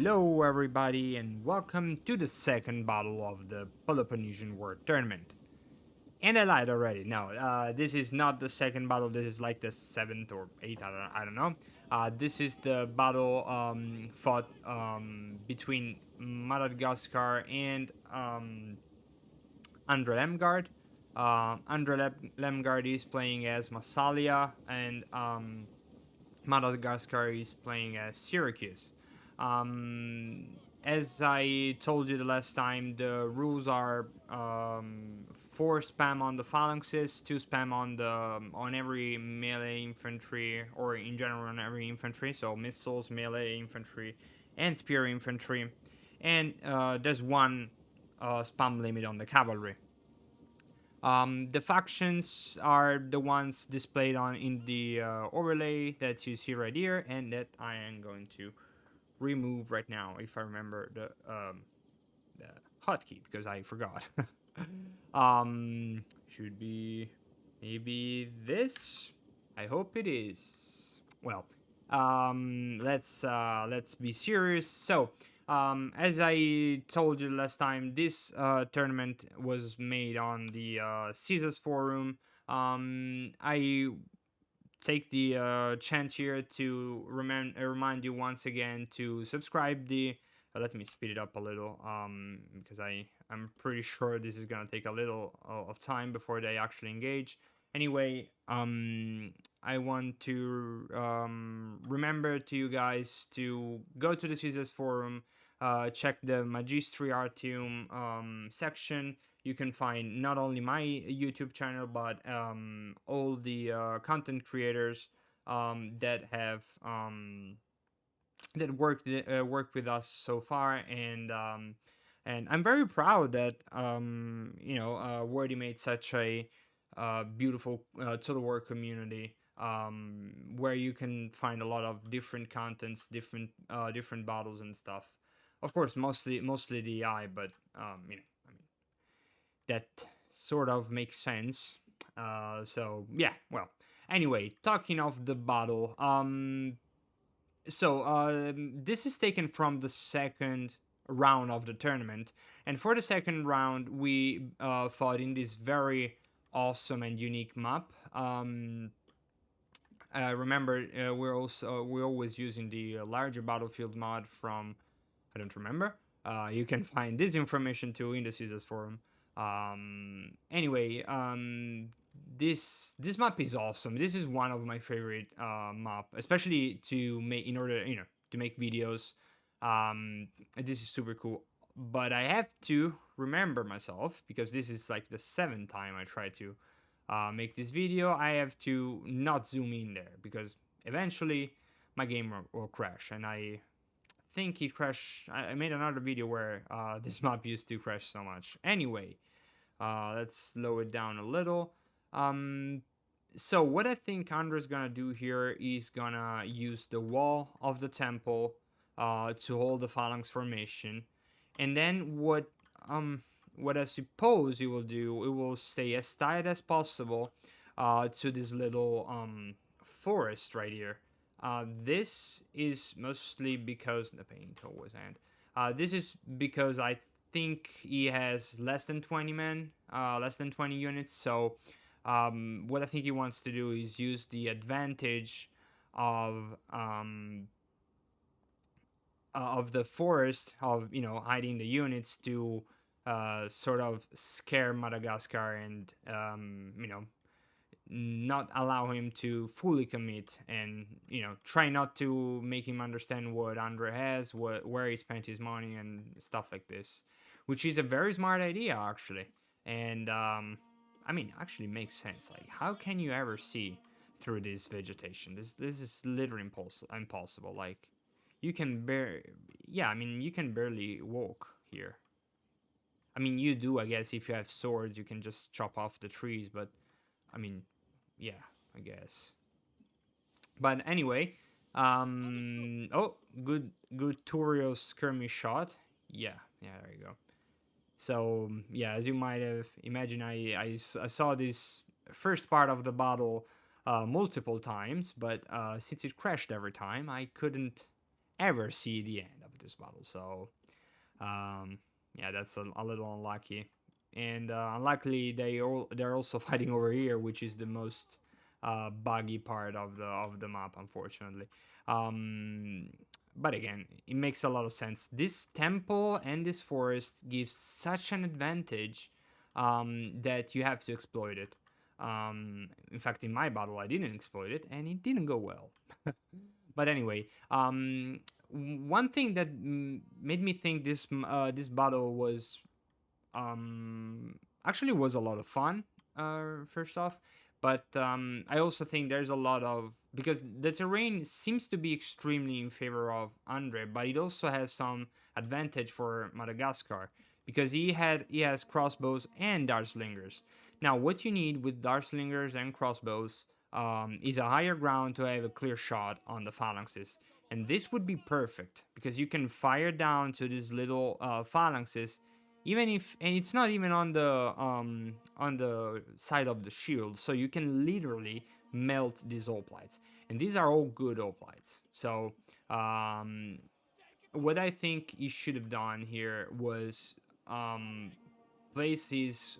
Hello everybody and welcome to the second battle of the Peloponnesian War Tournament. And I lied already. No, this is not the second battle. This is like the 7th or 8th. I don't know. This is the battle fought between MadAtGasCar and Andre Lemgard. Andre Lemgard is playing as Massalia and MadAtGasCar is playing as Syracuse. As I told you the last time, the rules are 4 spam on the phalanxes, 2 spam on every melee infantry, or in general on every infantry, so missiles, melee infantry, and spear infantry, and there's 1 spam limit on the cavalry. The factions are the ones displayed in the overlay that you see right here, and that I am going to remove right now if I remember the hotkey, because I forgot. Should be maybe this. I hope it is. Well, let's be serious. So, as I told you last time, this tournament was made on the CEASAR'S Forum. I take the chance here to remind you once again to subscribe the let me speed it up a little because I'm pretty sure this is gonna take a little of time before they actually engage. Anyway, I want to remember to you guys to go to the CEASAR'S Forum, check the Magistri Artium section. You can find not only my YouTube channel, but all the content creators that have that worked with us so far, and I'm very proud that Wordy made such a beautiful Total War community where you can find a lot of different contents, different battles and stuff. Of course, mostly the AI, but that sort of makes sense. So yeah, well, anyway, talking of the battle, this is taken from the second round of the tournament, and for the second round we fought in this very awesome and unique map. Remember, we're always using the larger battlefield mod from, I don't remember. You can find this information too in the CEASAR'S Forum. Anyway, this map is awesome. This is one of my favorite map, especially to make in order to make videos. This is super cool. But I have to remember myself, because this is like the 7th time I try to make this video. I have to not zoom in there, because eventually my game will crash, and I think it crashed. I made another video where this map used to crash so much. Anyway, let's slow it down a little. So what I think Andre's gonna do here is gonna use the wall of the temple to hold the phalanx formation, and then what I suppose he will do, it will stay as tight as possible to this little forest right here. This is mostly because the paint always end. This is because I think he has less than 20 men, less than 20 units. So what I think he wants to do is use the advantage of the forest, of hiding the units, to sort of scare MadAtGasCar and not allow him to fully commit, and try not to make him understand what Andre has, where he spent his money and stuff like this, which is a very smart idea actually. And actually makes sense. Like, how can you ever see through this vegetation? This is literally impossible. Like, you can you can barely walk here. I mean, you do, I guess. If you have swords, you can just chop off the trees, but yeah, I guess. But anyway, oh, good Turio skirmish shot. Yeah, there you go. So yeah, as you might have imagined, I saw this first part of the battle multiple times, but since it crashed every time, I couldn't ever see the end of this battle. So yeah, that's a little unlucky. And unluckily, they're also fighting over here, which is the most buggy part of the map, unfortunately. Um, but again, it makes a lot of sense. This temple and this forest gives such an advantage that you have to exploit it. In fact, in my battle, I didn't exploit it, and it didn't go well. But anyway, one thing that made me think this battle was actually was a lot of fun. First off, but I also think there's a lot of, because the terrain seems to be extremely in favor of Andre, but it also has some advantage for MadAtGasCar because he has crossbows and dartslingers. Now, what you need with dartslingers and crossbows is a higher ground to have a clear shot on the phalanxes, and this would be perfect because you can fire down to these little phalanxes, even if, and it's not even on the side of the shield, so you can literally melt these hoplites, and these are all good hoplites. So what I think you should have done here was place these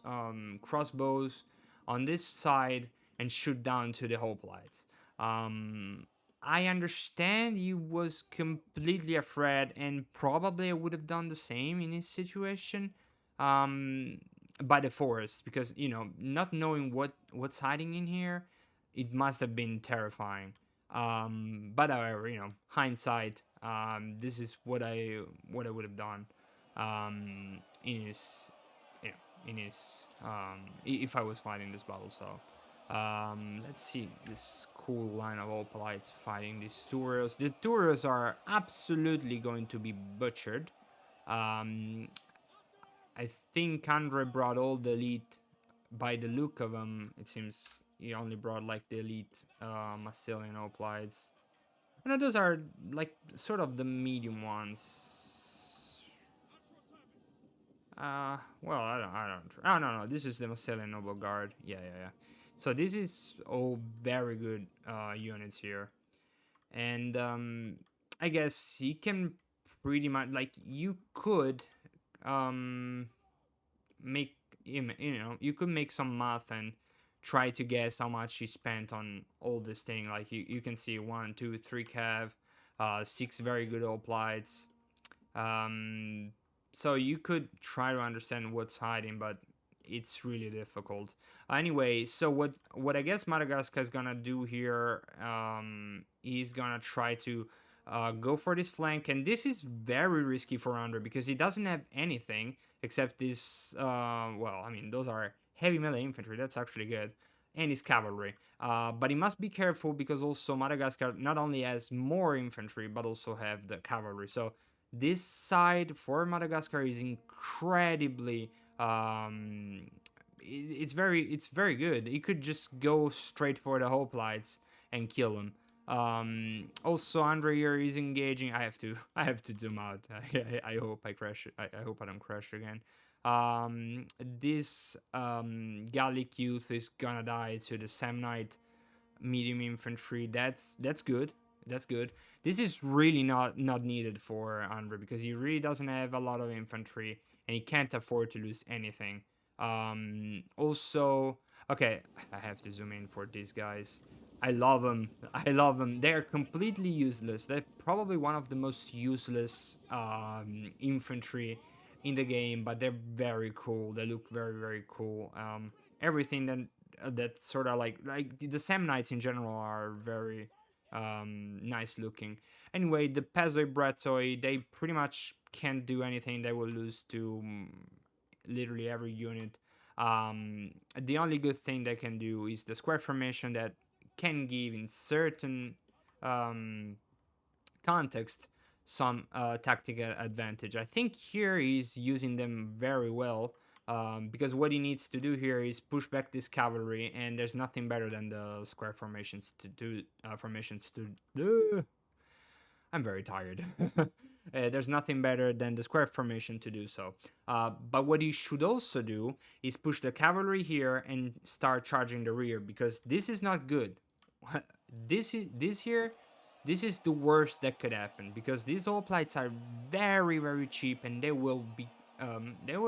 crossbows on this side and shoot down to the hoplites. I understand he was completely afraid, and probably I would have done the same in his situation by the forest, because not knowing what's hiding in here, it must have been terrifying. But however, hindsight, this is what I would have done in his if I was fighting this battle. So let's see this cool line of hoplites fighting these Turos. The Turos are absolutely going to be butchered. I think Andre brought all the elite. By the look of them, it seems he only brought like the elite Massalian hoplites. And those are like sort of the medium ones. Well, I don't. Oh no, this is the Massalian Noble Guard. Yeah. So this is all very good units here, and I guess he can pretty much, like, you could make him. You could make some math and try to guess how much he spent on all this thing. Like you can see 1, 2, 3 cav, 6 very good hoplites. So you could try to understand what's hiding, but it's really difficult. Anyway, so what I guess MadAtGasCar is gonna do here, he's gonna try to go for this flank, and this is very risky for Andre because he doesn't have anything except this. Well, I mean, those are heavy melee infantry. That's actually good, and his cavalry. But he must be careful because also MadAtGasCar not only has more infantry but also have the cavalry. So this side for MadAtGasCar is incredibly it's very good. He could just go straight for the hoplites and kill him. Also, Andre here is engaging. I have to zoom out. I hope I crash. I hope I don't crash again. This Gallic youth is gonna die to the Samnite medium infantry. That's good. That's good. This is really not needed for Andre because he really doesn't have a lot of infantry and he can't afford to lose anything. Also, okay, I have to zoom in for these guys. I love them. They're completely useless. They're probably one of the most useless infantry in the game, but they're very cool. They look very, very cool. Everything that sort of like the Samnites in general are very nice looking. Anyway, the Pezoi Bretoi, they pretty much can't do anything. They will lose to literally every unit. The only good thing they can do is the square formation that can give in certain context some tactical advantage. I think here he's using them very well because what he needs to do here is push back this cavalry, and there's nothing better than the square formations to do. I'm very tired. There's nothing better than the square formation to do so. But what he should also do is push the cavalry here and start charging the rear, because this is not good. This here This is the worst that could happen, because these hoplites are very, very cheap, and they will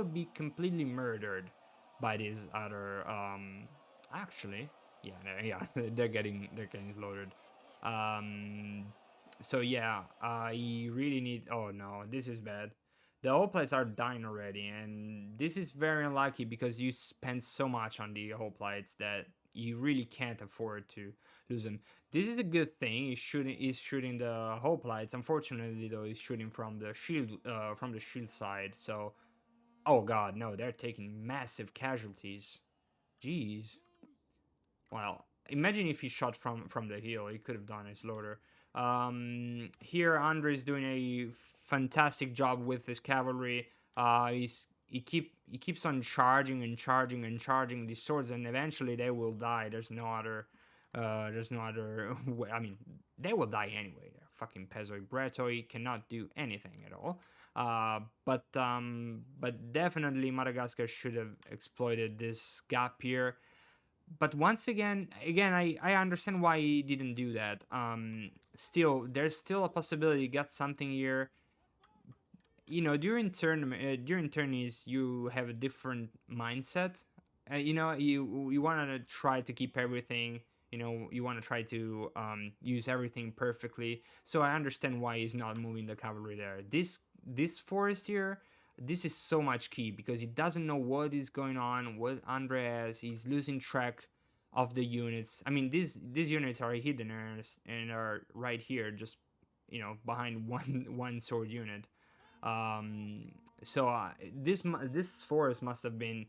be completely murdered by these other. Actually, yeah, yeah, they're getting slaughtered. Um, so yeah, I really need. Oh no, this is bad. The hoplites are dying already, and this is very unlucky because you spend so much on the hoplites that you really can't afford to lose them. This is a good thing. He's shooting the hoplites. Unfortunately, though, he's shooting from the shield side. So, oh god, no, they're taking massive casualties. Jeez. Well, imagine if he shot from the hill. He could have done a slaughter. Here, Andre is doing a fantastic job with his cavalry. He keeps on charging and charging and charging these swords, and eventually they will die. There's no other. There's no other way. I mean, they will die anyway. They're fucking Pezoi Bretoi, cannot do anything at all. But definitely Madagascar should have exploited this gap here. But once again, I understand why he didn't do that. Still, there's still a possibility he got something here. You know, during tourneys, you have a different mindset. You know, you want to try to keep everything. You know, you want to try to use everything perfectly. So I understand why he's not moving the cavalry there. This forest here, this is so much key because he doesn't know what is going on. What Andre has, he's losing track of the units. I mean, these units are hidden and are right here, just behind one sword unit. So this forest must have been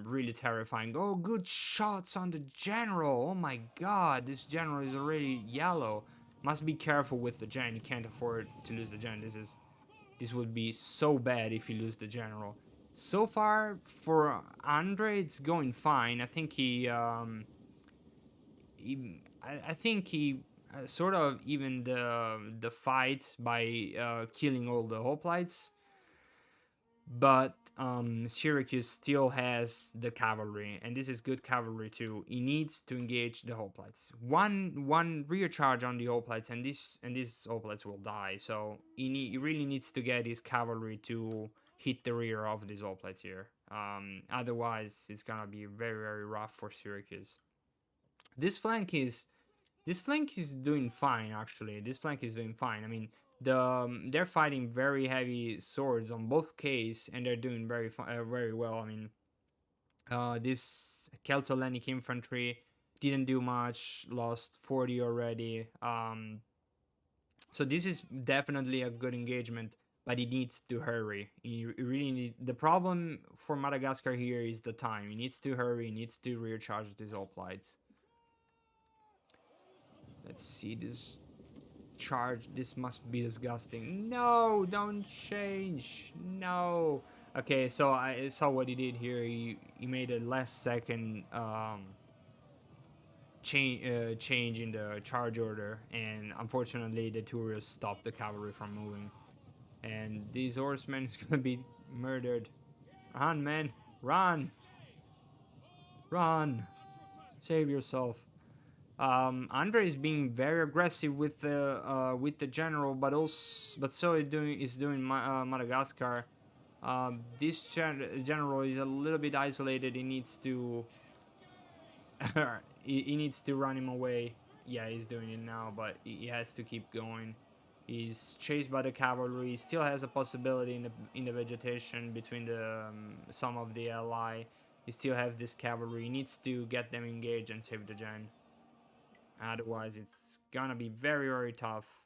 really terrifying. Oh, good shots on the general. Oh my god, this general is already yellow. Must be careful with the gen. You can't afford to lose the gen. This would be so bad if you lose the general. So far for Andre, it's going fine. I think I think he sort of even the fight by killing all the hoplites. But Syracuse still has the cavalry, and this is good cavalry too. He needs to engage the hoplites. One rear charge on the hoplites, and these hoplites will die. So he really needs to get his cavalry to hit the rear of these hoplites here. Otherwise, it's gonna be very, very rough for Syracuse. This flank is doing fine, actually. This flank is doing fine. I mean, they're fighting very heavy swords on both case, and they're doing very well. I mean, this Celtolenic infantry didn't do much, lost 40 already. So this is definitely a good engagement, but he needs to hurry. He really needs. The problem for Madagascar here is the time. He needs to hurry. He needs to rear charge these hoplites. Let's see this charge. This must be disgusting. No, don't change. No. Okay, so I saw what he did here. He made a last second change in the charge order, and unfortunately the tourists stopped the cavalry from moving. And these horsemen is gonna be murdered. Run, man, run, run, save yourself. Andre is being very aggressive with the general, but so is doing Madagascar. This general is a little bit isolated. He needs to he needs to run him away. Yeah, he's doing it now, but he has to keep going. He's chased by the cavalry. He still has a possibility in the vegetation between the some of the ally. He still has this cavalry. He needs to get them engaged and save the gen. Otherwise, it's gonna be very, very tough.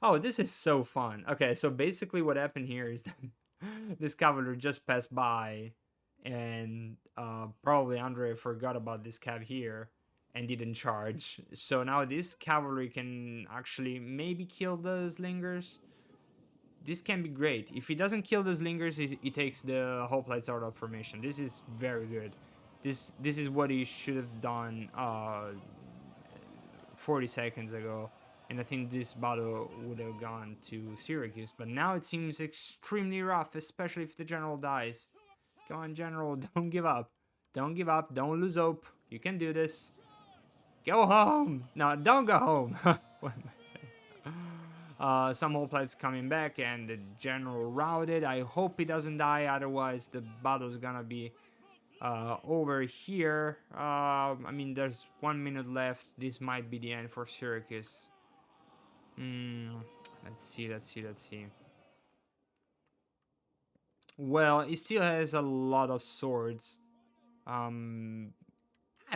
Oh, this is so fun. Okay, so basically what happened here is that this cavalry just passed by, and probably Andre forgot about this cav here and didn't charge. So now this cavalry can actually maybe kill the slingers. This can be great. If he doesn't kill the slingers, he takes the hoplites out of formation. This is very good. This is what he should have done 40 seconds ago, and I think this battle would have gone to Syracuse, but now it seems extremely rough, especially if the general dies. Go on, general, don't give up. Don't give up, don't lose hope. You can do this. Go home! No, don't go home! What am I saying? Some hoplites coming back and the general routed. I hope he doesn't die, otherwise the battle's gonna be over here. I mean, there's 1 minute left. This might be the end for Syracuse. Let's see. Well, he still has a lot of swords. I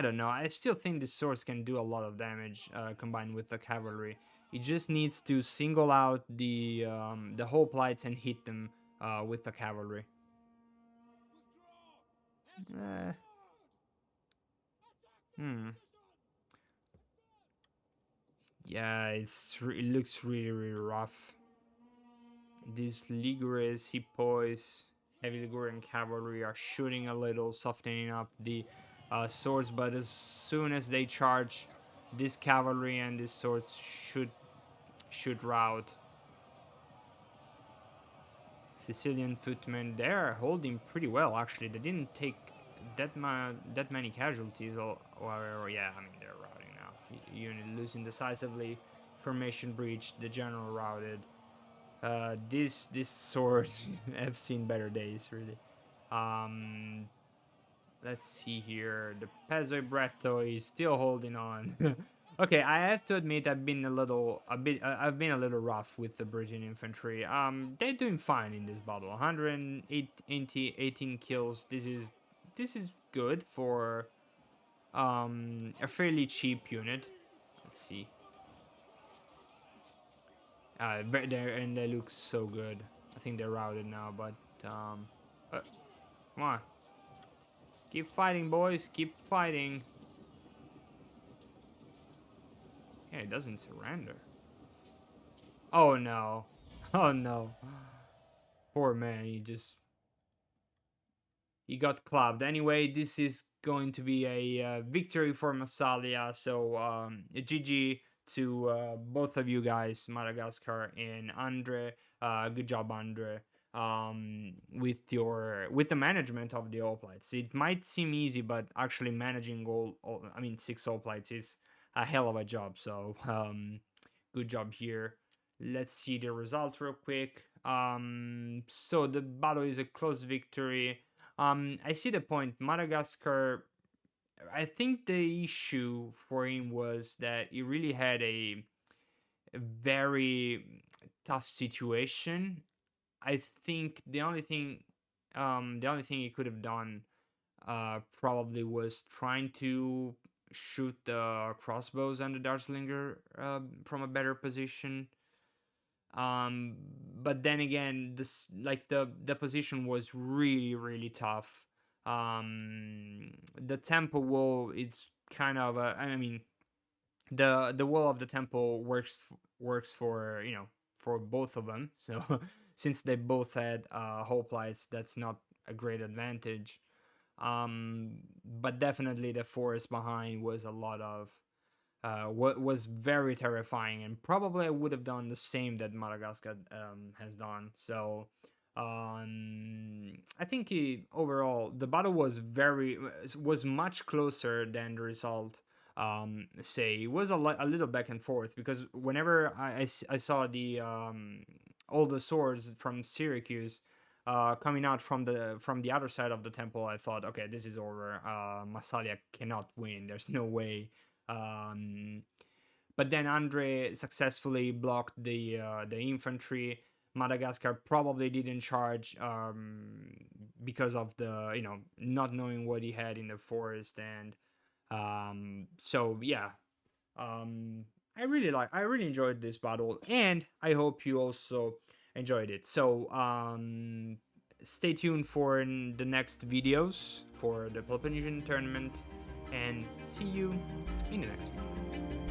don't know. I still think the swords can do a lot of damage combined with the cavalry. It just needs to single out the hoplites and hit them with the cavalry. Yeah, it looks really rough. These Ligures, Hippois, heavy Ligurian cavalry are shooting a little, softening up the swords, but as soon as they charge, this cavalry and these swords should rout. Sicilian footmen, they're holding pretty well actually. They didn't take that many casualties, or yeah, I mean they're routing now. Unit losing decisively, formation breached, the general routed. These swords have seen better days, really. Let's see here. The Pezzo Bretto is still holding on. Okay, I have to admit I've been a little rough with the British infantry. They're doing fine in this battle. 118 kills. This is good for a fairly cheap unit. Let's see. And they look so good. I think they're routed now, but come on. Keep fighting, boys. Keep fighting. Yeah, it doesn't surrender. Oh no. Oh no. Poor man, he got clubbed. Anyway, this is going to be a victory for Massalia. So a GG to both of you guys, MadAtGasCar and Andre. Good job, Andre. With the management of the hoplites. It might seem easy, but actually managing 6 hoplites is a hell of a job. So good job here. Let's see the results real quick. So the battle is a close victory. I see the point. MadAtGasCar, I think the issue for him was that he really had a very tough situation. I think the only thing he could have done probably was trying to shoot the crossbows and the Dartslinger from a better position. But then again, the position was really tough. The temple wall, it's kind of the wall of the temple works for for both of them. So since they both had hoplites, that's not a great advantage. But definitely the forest behind was a lot of what was very terrifying, and probably I would have done the same that MadAtGasCar has done. So I think overall the battle was much closer than the result say. It was a little back and forth, because whenever I saw the all the swords from Syracuse coming out from the other side of the temple, I thought, okay, this is over. Massalia cannot win. There's no way. But then Andre successfully blocked the infantry. MadAtGasCar probably didn't charge because of the not knowing what he had in the forest, and so yeah. I really enjoyed this battle, and I hope you also enjoyed it. So stay tuned for the next videos for the Peloponnesian tournament, and see you in the next video.